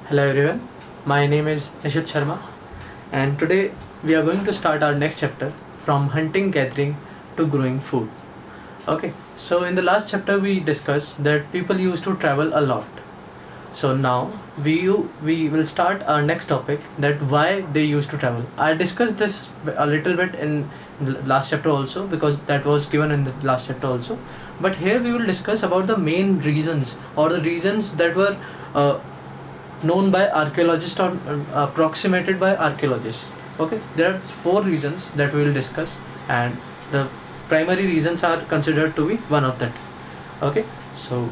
Hello everyone, my name is Nishit Sharma and today we are going to start our next chapter from hunting, gathering to growing food. Okay, so in the last chapter we discussed that people used to travel a lot. So now we will start our next topic, that why they used to travel. I discussed this a little bit in last chapter also because that was given in the last chapter also. But here we will discuss about the main reasons or the reasons that were known by archaeologists or approximated by archaeologists. Okay, there are four reasons that we will discuss, and the primary reasons are considered to be one of that. Okay, so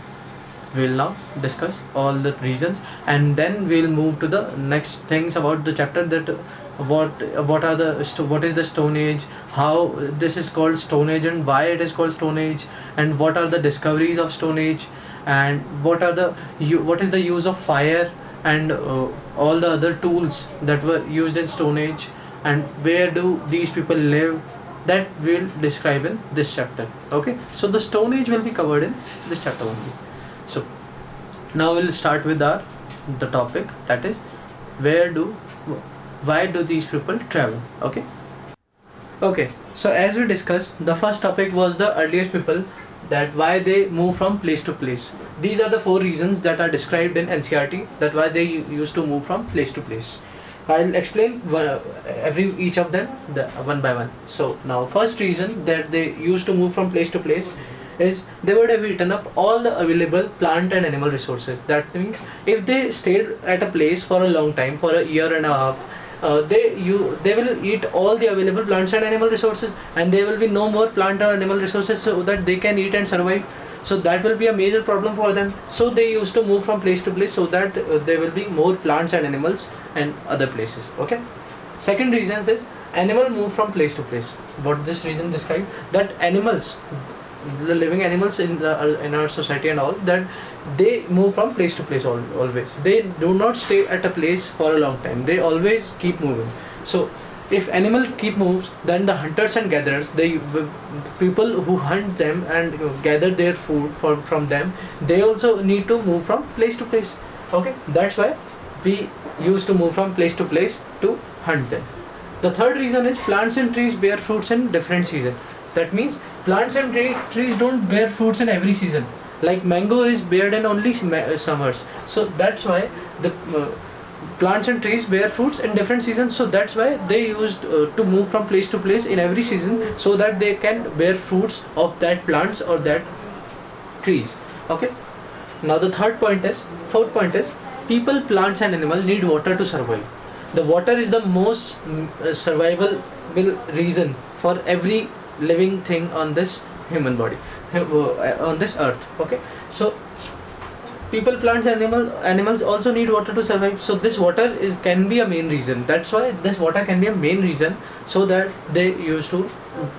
we'll now discuss all the reasons and then we'll move to the next things about the chapter, that what are the what is the Stone Age, how this is called Stone Age and why it is called Stone Age, and what are the discoveries of Stone Age, and what is the use of fire, and all the other tools that were used in Stone Age, and where do these people live, that we'll describe in this chapter. Okay, so the Stone Age will be covered in this chapter only. So now we'll start with the topic, that is why do these people travel. Okay, so as we discussed, the first topic was the earliest people, that why they move from place to place. These are the four reasons that are described in NCERT, that why they used to move from place to place. I'll explain each of them one by one. So now first reason that they used to move from place to place is they would have eaten up all the available plant and animal resources. That means if they stayed at a place for a long time, for a year and a half, they will eat all the available plants and animal resources, and there will be no more plant or animal resources so that they can eat and survive. So that will be a major problem for them. So they used to move from place to place so that there will be more plants and animals and other places. Okay. Second reason is animal move from place to place. What this reason described, that animals, the living animals in our society and all, that they move from place to place always. They do not stay at a place for a long time. They always keep moving. So if animal keep moves, then the hunters and gatherers, people who hunt them and gather their food from them, they also need to move from place to place. Okay, that's why we used to move from place to place to hunt them. The third reason is plants and trees bear fruits in different season. That means plants and trees don't bear fruits in every season. Like mango is bared in only summers. So that's why the plants and trees bear fruits in different seasons. So that's why they used to move from place to place in every season, so that they can bear fruits of that plants or that trees. Okay. Now the fourth point is people, plants and animals need water to survive. The water is the most survivable reason for every living thing on this human body, on this earth. Okay, so people, plants and animals also need water to survive. So this water can be a main reason. That's why this water can be a main reason, so that they used to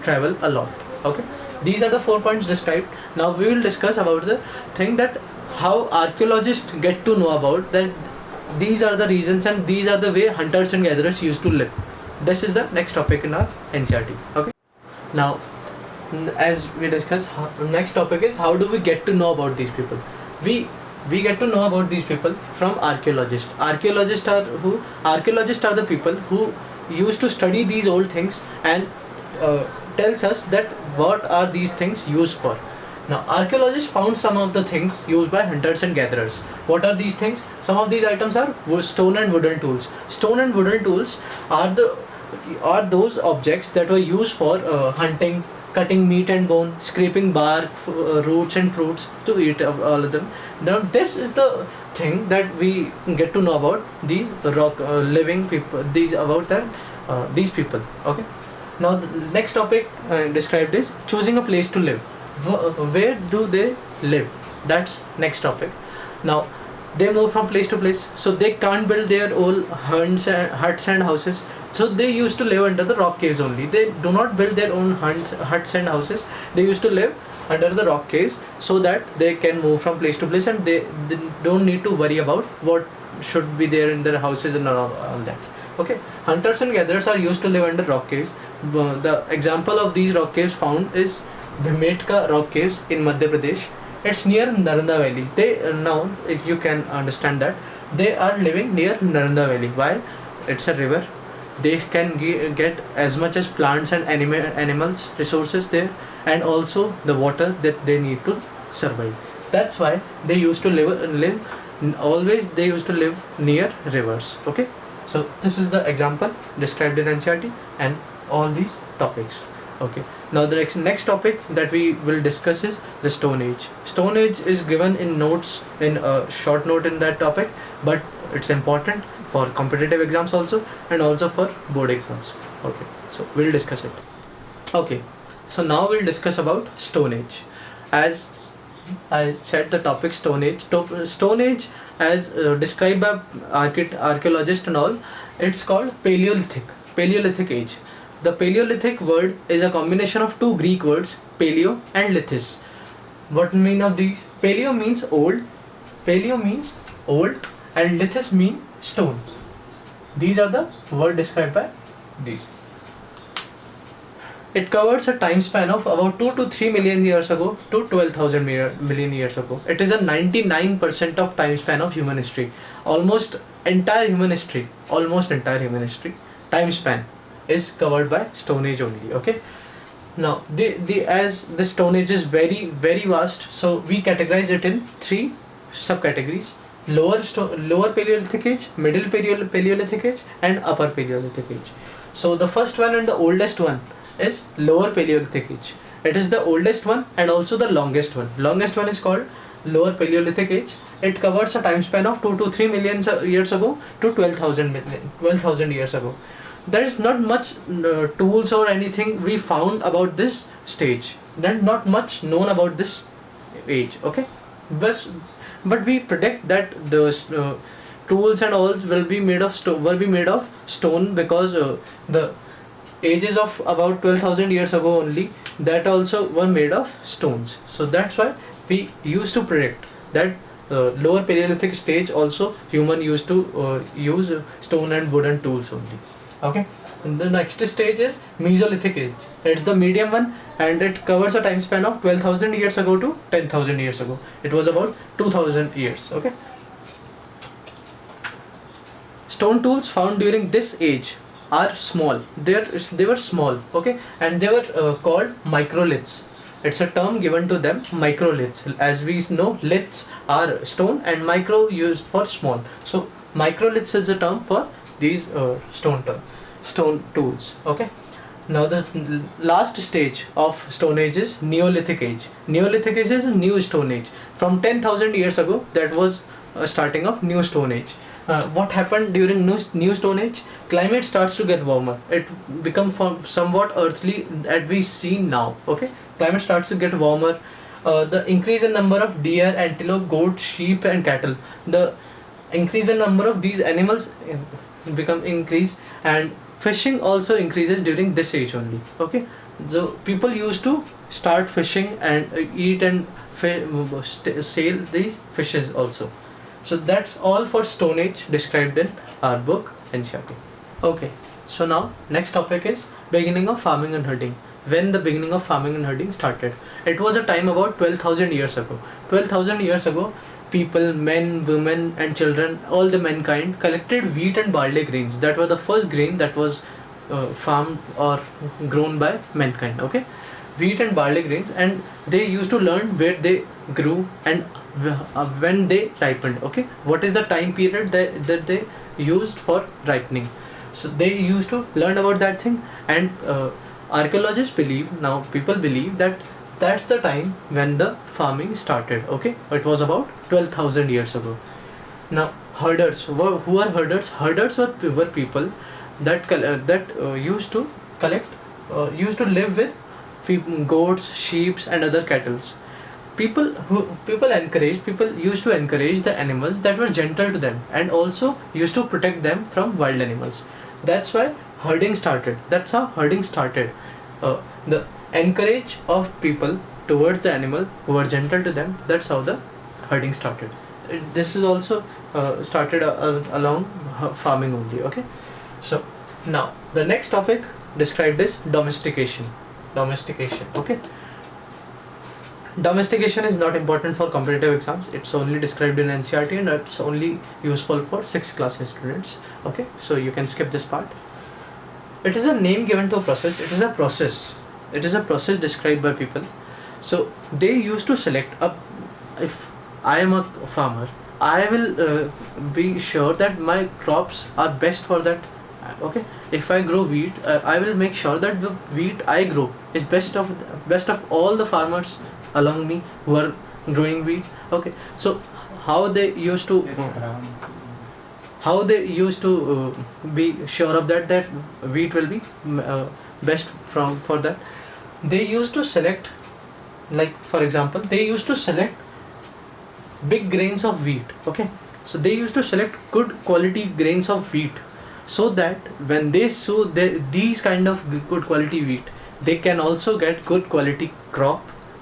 travel a lot. Okay, these are the 4 points described. Now we will discuss about the thing, that how archaeologists get to know about that these are the reasons and these are the way hunters and gatherers used to live. This is the next topic in our NCERT. Okay. Now, as we discussed, next topic is how do we get to know about these people. We get to know about these people from archaeologists. Archaeologists are who? Archaeologists are the people who used to study these old things and tells us that what are these things used for. Now archaeologists found some of the things used by hunters and gatherers. What are these things? Some of these items are stone and wooden tools. Stone and wooden tools are those objects that were used for hunting, cutting meat and bone, scraping bark, roots and fruits to eat, all of them. Now this is the thing that we get to know about these living people, these people. Okay. Now the next topic described is choosing a place to live. Where do they live? That's next topic. Now they move from place to place, so they can't build their own huts and houses. So they used to live under the rock caves only. They do not build their own huts and houses. They used to live under the rock caves, so that they can move from place to place, and they don't need to worry about what should be there in their houses and all that. Okay. Hunters and gatherers are used to live under rock caves. The example of these rock caves found is Bhimetka rock caves in Madhya Pradesh. It's near Naranda Valley. Now you can understand that they are living near Naranda Valley. Why? It's a river. They can get as much as plants and animals resources there, and also the water that they need to survive. That's why they used to live always they used to live near rivers. Okay, so this is the example described in NCERT and all these topics. Okay, now the next topic that we will discuss is the Stone Age. Stone Age is given in notes, in a short note in that topic, but it's important for competitive exams also, and also for board exams. Okay, so we'll discuss it. Okay, so now we'll discuss about Stone Age. As I said, the topic Stone Age. Stone Age, as described by archaeologists and all, it's called Paleolithic Age. The Paleolithic word is a combination of two Greek words, paleo and lithis. What mean of these? Paleo means old, and lithis mean stone. These are the word described by these. It covers a time span of about 2 to 3 million years ago to 12,000 million years ago. It is a 99% of time span of human history. Almost entire human history, time span is covered by Stone Age only. Okay. Now, as the Stone Age is very vast, so we categorize it in 3 subcategories: lower Paleolithic Age, middle Paleolithic Age, and upper Paleolithic Age. So the first one and the oldest one is lower Paleolithic Age. It is the oldest one and also the longest one. Longest one is called lower Paleolithic Age. It covers a time span of 2 to 3 million years ago to 12,000 years ago. There is not much tools or anything we found about this stage. There is not much known about this age. Okay, but we predict that the tools and all will be made of stone, because the ages of about 12,000 years ago only, that also were made of stones. So that's why we used to predict that lower Paleolithic stage also human used to use stone and wooden tools only. Okay, and the next stage is Mesolithic Age. It's the medium one, and it covers a time span of 12,000 years ago to 10,000 years ago. It was about 2,000 years. Okay. Stone tools found during this age are small. They were small. Okay, and they were called microliths. It's a term given to them, microliths. As we know, liths are stone and micro used for small. So microliths is the term for these stone tools. Okay. Now the last stage of Stone Age is Neolithic Age. Neolithic Age is a new Stone Age. From 10,000 years ago, that was starting of new Stone Age. What happened during new Stone Age? Climate starts to get warmer. It becomes somewhat earthly that we see now. Okay, climate starts to get warmer. The increase in number of deer, antelope, goats, sheep, and cattle. The increase in number of these animals become increase, and fishing also increases during this age only. Okay, so people used to start fishing and eat and sell these fishes also. So that's all for Stone Age described in our book NCERT. Okay, so now next topic is beginning of farming and herding. When the beginning of farming and herding started, it was a time about 12,000 years ago. 12,000 years ago, people, men, women, and children, all the mankind collected wheat and barley grains. That were the first grain that was farmed or grown by mankind. Okay, wheat and barley grains, and they used to learn where they grew and when they ripened. Okay, what is the time period that they used for ripening? So they used to learn about that thing, and archaeologists believe, now people believe, that that's the time when the farming started. Okay, it was about 12,000 years ago. Now herders, who are herders? Herders were people that used to live with goats, sheep, and other cattle. People used to encourage the animals that were gentle to them, and also used to protect them from wild animals. That's why herding started. That's how herding started. The encourage of people towards the animal who were gentle to them. That's how the herding started. This is also started along farming only. Okay. So now the next topic described is domestication. Okay. Domestication is not important for competitive exams. It's only described in NCERT and it's only useful for 6th class students. Okay, so you can skip this part. It is a name given to a process. It is a process. It is a process described by people. So they used to select if I am a farmer, I will be sure that my crops are best for that. Okay, if I grow wheat, I will make sure that the wheat I grow is best of all the farmers along me who are growing wheat. Okay, so how they used to be sure of that wheat will be best for that. They used to select, like for example, they used to select big grains of wheat. Okay, so they used to select good quality grains of wheat, so that when they sow these kind of good quality wheat, they can also get good quality crop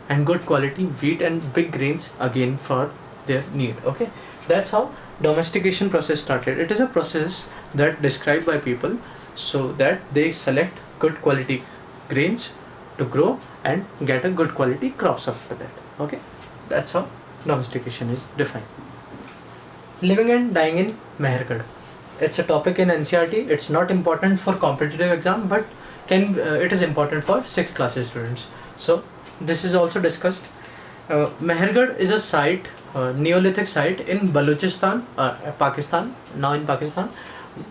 and good quality wheat and big grains again for their need. Okay, that's how domestication process started. It is a process that described by people so that they select good quality grains to grow and get a good quality crops after that. Okay, that's how domestication is defined. Living and dying in Mehergarh. It's a topic in NCERT. It's not important for competitive exam, but it is important for 6th class students. So this is also discussed. Mehergarh is a site, Neolithic site in Balochistan, Pakistan, now in Pakistan,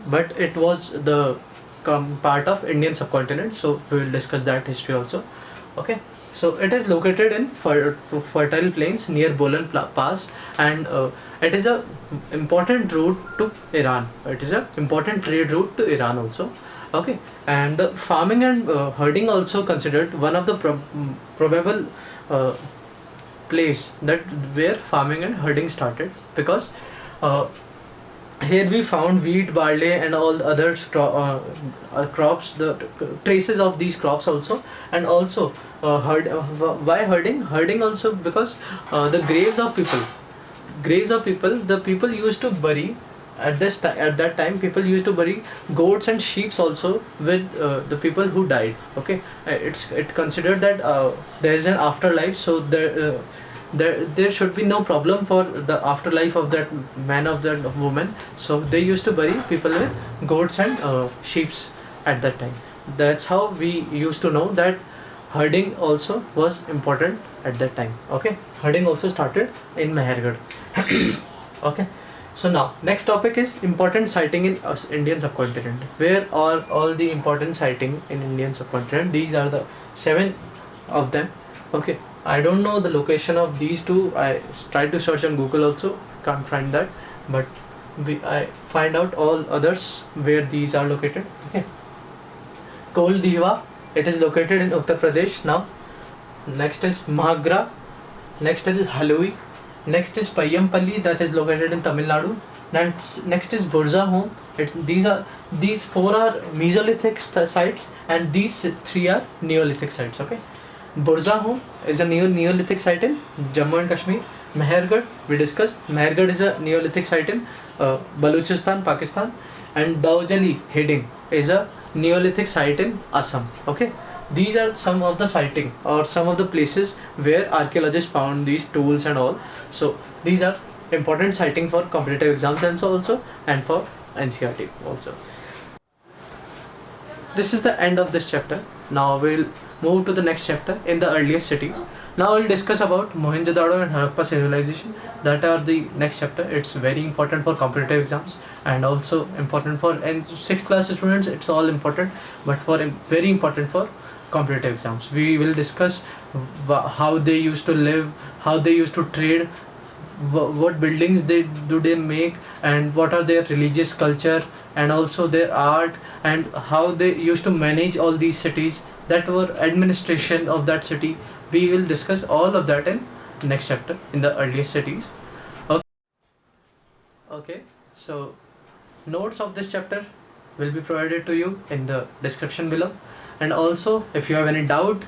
but it was the part of Indian subcontinent, so we will discuss that history also. Okay, so it is located in fertile plains near Bolan Pass, and it is a important route to Iran. It is a important trade route to Iran also. Okay, and farming and herding also considered one of the probable place that where farming and herding started, because here we found wheat, barley and all other crops, the traces of these crops also. And also why herding? Herding also because the graves of people, the people used to bury at that time people used to bury goats and sheep also with the people who died. Okay, it's considered that there is an afterlife, so there should be no problem for the afterlife of that man, of that woman, so they used to bury people with goats and sheeps at that time. That's how we used to know that herding also was important at that time. Okay, herding also started in Mehergarh. Okay, so now next topic is important sighting in Indian subcontinent. Where are all the important sighting in Indian subcontinent? These are the 7 of them. Okay, I don't know the location of these 2. I tried to search on Google also, can't find that, but I find out all others where these are located. Okay, Kol Diwa, it is located in Uttar Pradesh now. Next is Mahagra. Next is Haloi. Next is Payampalli, that is located in Tamil Nadu. Next is Burza Home. These 4 are Mesolithic sites and these 3 are Neolithic sites. Okay, Burza Home is a Neolithic site in Jammu and Kashmir. Mehergarh, we discussed. Mehergarh is a Neolithic site in Balochistan, Pakistan. And Daujali Heding is a Neolithic site in Assam. Okay, these are some of the sighting or some of the places where archaeologists found these tools and all. So these are important sighting for competitive exams and for NCERT also. This is the end of this chapter. Now we'll move to the next chapter, in the earliest cities. Now we'll discuss about Mohenjo-daro and Harappa civilization. That are the next chapter. It's very important for competitive exams and also important for 6th class students. It's all important, but very important for competitive exams. We will discuss how they used to live, how they used to trade, what buildings they make, and what are their religious culture and also their art, and how they used to manage all these cities, that were administration of that city. We will discuss all of that in next chapter, in the earliest cities. Okay, so notes of this chapter will be provided to you in the description below. And also, if you have any doubt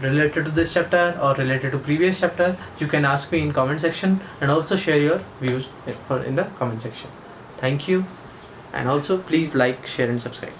related to this chapter or related to previous chapter, you can ask me in comment section, and also share your views in the comment section. Thank you, and also please like, share and subscribe.